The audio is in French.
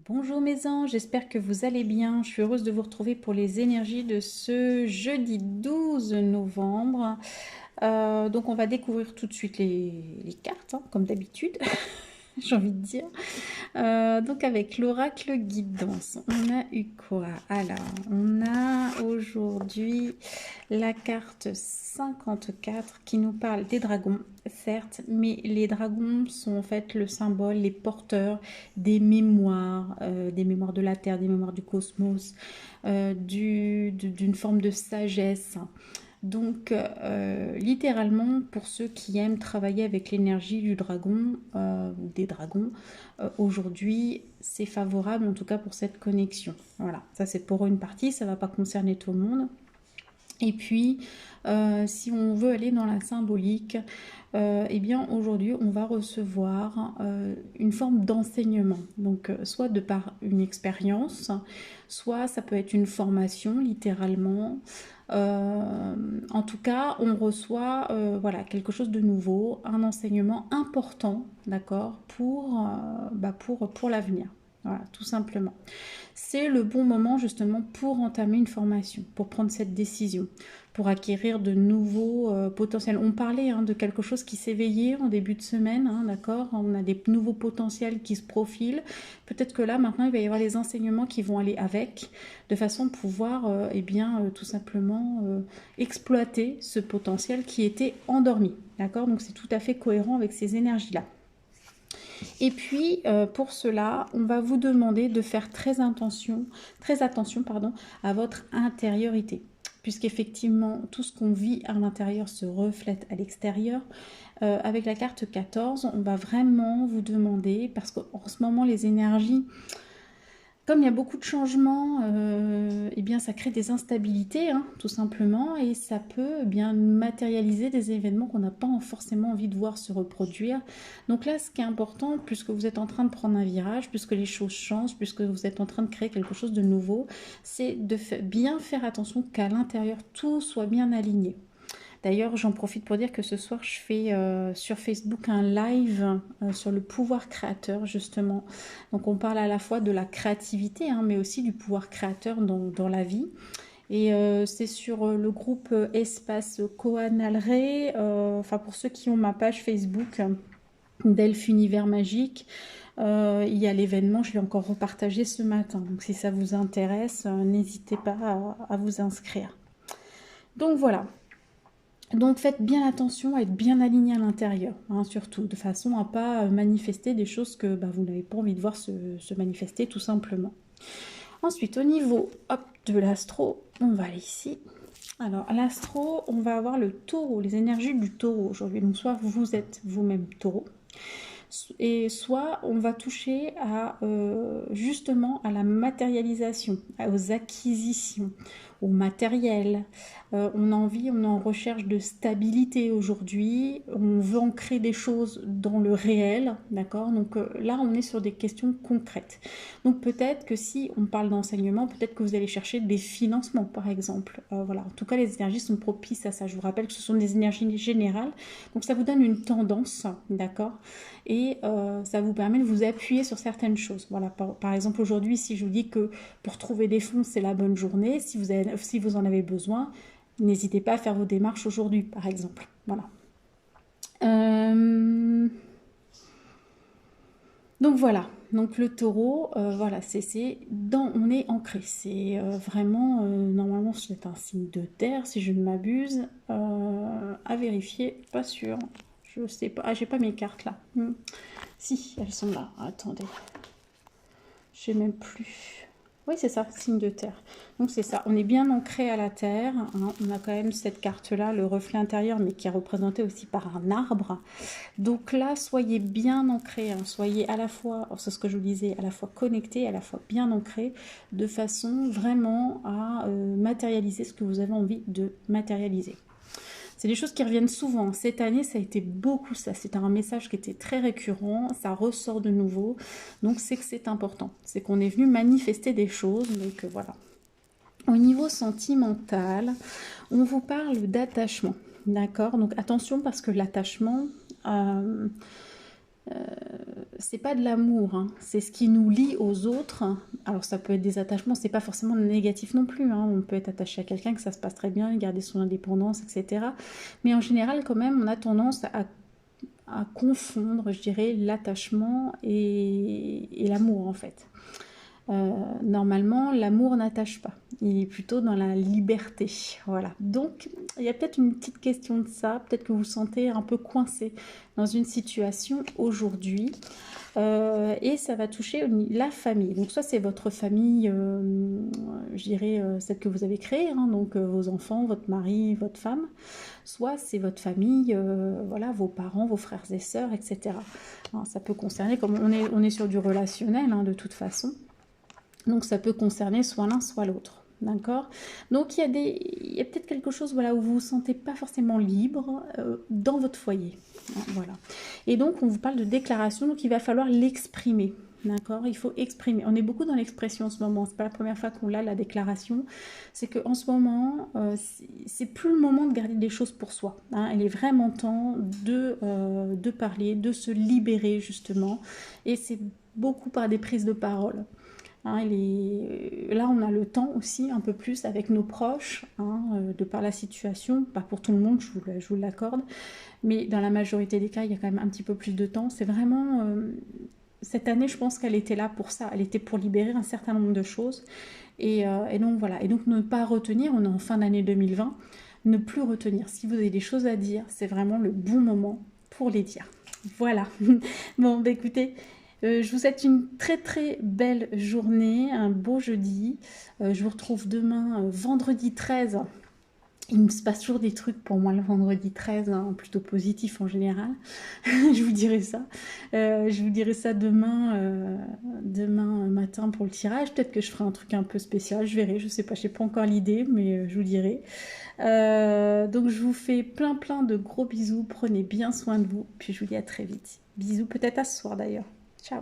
Bonjour mes anges, j'espère que vous allez bien. Je suis heureuse de vous retrouver pour les énergies de ce jeudi 12 novembre. Donc on va découvrir tout de suite les cartes, hein, comme d'habitude, j'ai envie de dire. Donc avec l'oracle guidance, on a eu quoi? Alors, on a aujourd'hui la carte 54 qui nous parle des dragons, certes, mais les dragons sont en fait le symbole, les porteurs des mémoires de la Terre, des mémoires du cosmos, d'une forme de sagesse. Donc, littéralement, pour ceux qui aiment travailler avec l'énergie du dragon ou des dragons, aujourd'hui, c'est favorable en tout cas pour cette connexion. Voilà, ça c'est pour une partie, ça ne va pas concerner tout le monde. Et puis, si on veut aller dans la symbolique, eh bien aujourd'hui, on va recevoir une forme d'enseignement. Donc, soit de par une expérience, soit ça peut être une formation, littéralement. En tout cas, on reçoit voilà, quelque chose de nouveau, un enseignement important, d'accord, pour l'avenir. Voilà, tout simplement. C'est le bon moment justement pour entamer une formation, pour prendre cette décision, pour acquérir de nouveaux potentiels. On parlait de quelque chose qui s'éveillait en début de semaine, d'accord. On a des nouveaux potentiels qui se profilent. Peut-être que là, maintenant, il va y avoir les enseignements qui vont aller avec, de façon à pouvoir tout simplement exploiter ce potentiel qui était endormi, d'accord. Donc c'est tout à fait cohérent avec ces énergies-là. Et puis, pour cela, on va vous demander de faire très attention à votre intériorité. Puisqu'effectivement, tout ce qu'on vit à l'intérieur se reflète à l'extérieur. Avec la carte 14, on va vraiment vous demander, parce qu'en ce moment, les énergies, comme il y a beaucoup de changements, eh bien ça crée des instabilités, tout simplement, et ça peut bien matérialiser des événements qu'on n'a pas forcément envie de voir se reproduire. Donc là, ce qui est important, puisque vous êtes en train de prendre un virage, puisque les choses changent, puisque vous êtes en train de créer quelque chose de nouveau, c'est de bien faire attention qu'à l'intérieur, tout soit bien aligné. D'ailleurs, j'en profite pour dire que ce soir, je fais sur Facebook un live sur le pouvoir créateur, justement. Donc, on parle à la fois de la créativité, mais aussi du pouvoir créateur dans la vie. Et c'est sur le groupe Espace Coanalré, enfin pour ceux qui ont ma page Facebook d'Elfe Univers Magique, il y a l'événement, je l'ai encore repartagé ce matin. Donc si ça vous intéresse, n'hésitez pas à vous inscrire. Donc voilà. Donc faites bien attention à être bien aligné à l'intérieur, surtout, de façon à ne pas manifester des choses que vous n'avez pas envie de voir se manifester tout simplement. Ensuite, au niveau de l'astro, on va aller ici. Alors, l'astro, on va avoir le taureau, les énergies du taureau aujourd'hui. Donc, soit vous êtes vous-même taureau, et soit on va toucher justement à la matérialisation, aux acquisitions, au matériel. On est en recherche de stabilité aujourd'hui, on veut ancrer des choses dans le réel, d'accord. Donc là, on est sur des questions concrètes. Donc peut-être que si on parle d'enseignement, peut-être que vous allez chercher des financements, par exemple. Voilà. En tout cas, les énergies sont propices à ça. Je vous rappelle que ce sont des énergies générales, donc ça vous donne une tendance, d'accord. Et ça vous permet de vous appuyer sur certaines choses. Voilà, par exemple, aujourd'hui, si je vous dis que pour trouver des fonds, c'est la bonne journée, si vous en avez besoin, n'hésitez pas à faire vos démarches aujourd'hui, par exemple. Voilà. Donc voilà, donc le taureau, voilà, on est ancré. C'est vraiment, normalement, c'est un signe de terre, si je ne m'abuse. À vérifier, pas sûr. Je sais pas. Ah, j'ai pas mes cartes là. Si, elles sont là. Attendez. J'ai même plus. Oui, c'est ça, signe de terre. Donc c'est ça, on est bien ancré à la terre. On a quand même cette carte-là, le reflet intérieur, mais qui est représenté aussi par un arbre. Donc là, soyez bien ancré, soyez à la fois, c'est ce que je vous disais, à la fois connecté, à la fois bien ancré, de façon vraiment à matérialiser ce que vous avez envie de matérialiser. C'est des choses qui reviennent souvent. Cette année, ça a été beaucoup ça. C'était un message qui était très récurrent. Ça ressort de nouveau. Donc, c'est que c'est important. C'est qu'on est venu manifester des choses. Donc, voilà. Au niveau sentimental, on vous parle d'attachement. D'accord? Donc, attention parce que l'attachement... c'est pas de l'amour, hein. C'est ce qui nous lie aux autres. Alors ça peut être des attachements, c'est pas forcément négatif non plus, hein. On peut être attaché à quelqu'un, que ça se passe très bien, garder son indépendance, etc. Mais en général, quand même, on a tendance à confondre, je dirais, l'attachement et l'amour, en fait. Normalement, l'amour n'attache pas. Il est plutôt dans la liberté. Voilà. Donc, il y a peut-être une petite question de ça. Peut-être que vous vous sentez un peu coincé dans une situation aujourd'hui. Et ça va toucher la famille. Donc, soit c'est votre famille, je dirais, celle que vous avez créée, hein, donc vos enfants, votre mari, votre femme. Soit c'est votre famille, voilà, vos parents, vos frères et sœurs, etc. Alors, ça peut concerner, comme on est sur du relationnel, hein, de toute façon. Donc ça peut concerner soit l'un, soit l'autre. D'accord. Donc il y a peut-être quelque chose, voilà, où vous vous sentez pas forcément libre dans votre foyer. Voilà. Et donc on vous parle de déclaration, donc il va falloir l'exprimer. D'accord. Il faut exprimer. On est beaucoup dans l'expression en ce moment. C'est pas la première fois qu'on l'a, la déclaration. C'est qu'en ce moment, c'est plus le moment de garder des choses pour soi. Hein. Il est vraiment temps de parler, de se libérer justement. Et c'est beaucoup par des prises de parole. Hein, là, on a le temps aussi un peu plus avec nos proches, hein, de par la situation, pas pour tout le monde, je vous l'accorde, mais dans la majorité des cas, il y a quand même un petit peu plus de temps. C'est vraiment, cette année, je pense qu'elle était là pour ça, elle était pour libérer un certain nombre de choses. Et donc voilà, et donc ne pas retenir, on est en fin d'année 2020, ne plus retenir. Si vous avez des choses à dire, c'est vraiment le bon moment pour les dire. Voilà. Bon, bah écoutez, je vous souhaite une très très belle journée, un beau jeudi. Je vous retrouve demain, vendredi 13. Il me se passe toujours des trucs pour moi le vendredi 13, hein, plutôt positif en général. Je vous dirai ça. Je vous dirai ça demain matin pour le tirage. Peut-être que je ferai un truc un peu spécial, je verrai, je sais pas, je n'ai pas encore l'idée, mais je vous dirai. Donc je vous fais plein plein de gros bisous, prenez bien soin de vous, puis je vous dis à très vite. Bisous peut-être à ce soir d'ailleurs. Ciao.